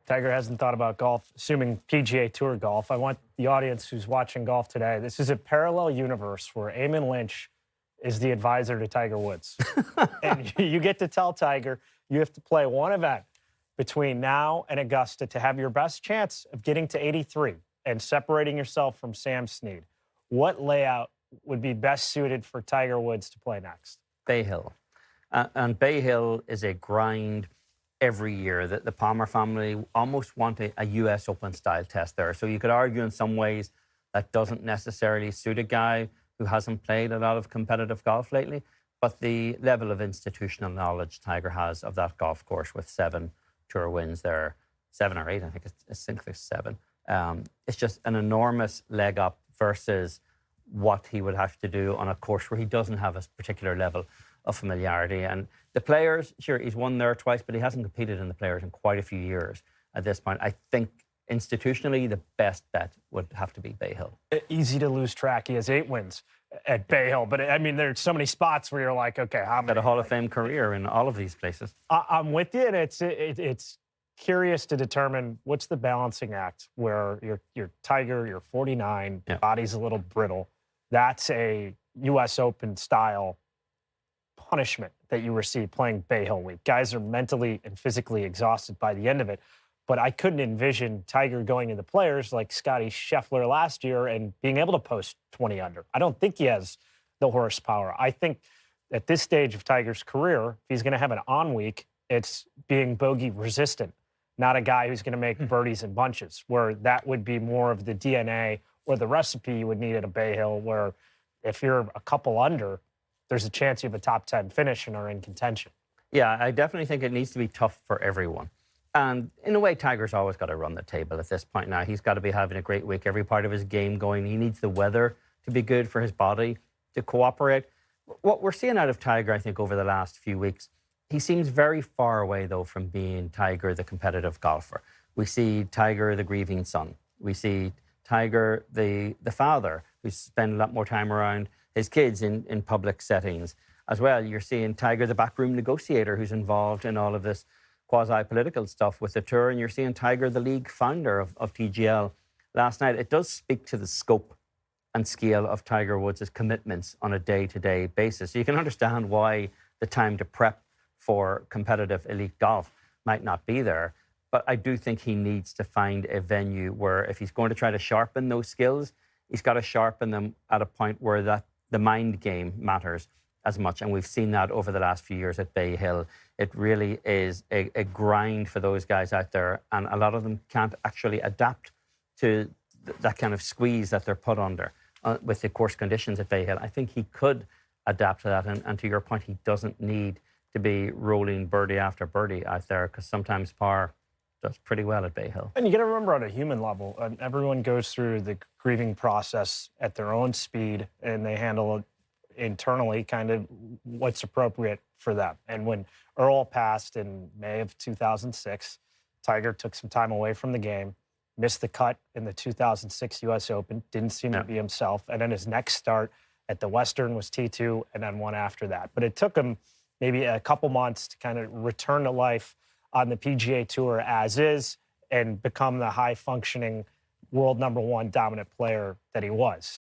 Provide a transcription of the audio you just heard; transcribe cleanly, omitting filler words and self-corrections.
Tiger hasn't thought about golf, assuming PGA Tour golf. I want the audience who's watching golf today. This is a parallel universe where Eamon Lynch is the advisor to Tiger Woods. And you get to tell Tiger you have to play one event between now and Augusta to have your best chance of getting to 83 and separating yourself from Sam Snead. What layout would be best suited for Tiger Woods to play next? Bay Hill. And Bay Hill is a grind every year. The Palmer family almost want a US Open style test there. So you could argue in some ways that doesn't necessarily suit a guy who hasn't played a lot of competitive golf lately. But the level of institutional knowledge Tiger has of that golf course with 7 tour wins there, 7 or 8, I think it's simply 7. It's just an enormous leg up versus what he would have to do on a course where he doesn't have a particular level of familiarity. And the Players, sure, he's won there twice, but he hasn't competed in the Players in quite a few years at this point. I think institutionally, the best bet would have to be Bay Hill. Easy to lose track. He has 8 wins at Bay Hill. But, I mean, there's so many spots where you're like, okay, how many? Got a Hall of Fame career in all of these places. I'm with you, and it's curious to determine what's the balancing act where you're Tiger, you're 49, yeah. Body's a little brittle. That's a U.S. Open style punishment that you receive playing Bay Hill week. Guys are mentally and physically exhausted by the end of it. But I couldn't envision Tiger going to the Players like Scotty Scheffler last year and being able to post 20 under. I don't think he has the horsepower. I think at this stage of Tiger's career, if he's going to have an on week, it's being bogey resistant, not a guy who's going to make birdies in bunches, where that would be more of the DNA or the recipe you would need at a Bay Hill, where if you're a couple under, there's a chance you have a top 10 finish and are in contention. Yeah, I definitely think it needs to be tough for everyone. And in a way, Tiger's always got to run the table at this point now. He's got to be having a great week, every part of his game going. He needs the weather to be good for his body to cooperate. What we're seeing out of Tiger, I think, over the last few weeks, he seems very far away, though, from being Tiger, the competitive golfer. We see Tiger, the grieving son. We see Tiger, the father, who's spent a lot more time around his kids in public settings. As well, you're seeing Tiger, the backroom negotiator, who's involved in all of this quasi-political stuff with the tour, and you're seeing Tiger, the league founder of TGL last night. It does speak to the scope and scale of Tiger Woods' commitments on a day-to-day basis. So you can understand why the time to prep for competitive elite golf might not be there. But I do think he needs to find a venue where if he's going to try to sharpen those skills, he's got to sharpen them at a point where the mind game matters as much. And we've seen that over the last few years at Bay Hill. It really is a grind for those guys out there. And a lot of them can't actually adapt to that kind of squeeze that they're put under with the course conditions at Bay Hill. I think he could adapt to that. And to your point, he doesn't need to be rolling birdie after birdie out there, because sometimes par does pretty well at Bay Hill. And you got to remember, on a human level, everyone goes through the grieving process at their own speed, and they handle it internally, kind of what's appropriate for them. And when Earl passed in May of 2006, Tiger took some time away from the game, missed the cut in the 2006 U.S. Open, didn't seem to be himself. And then his next start at the Western was T2, and then one after that. But it took him maybe a couple months to kind of return to life on the PGA Tour as is and become the high-functioning world #1 dominant player that he was.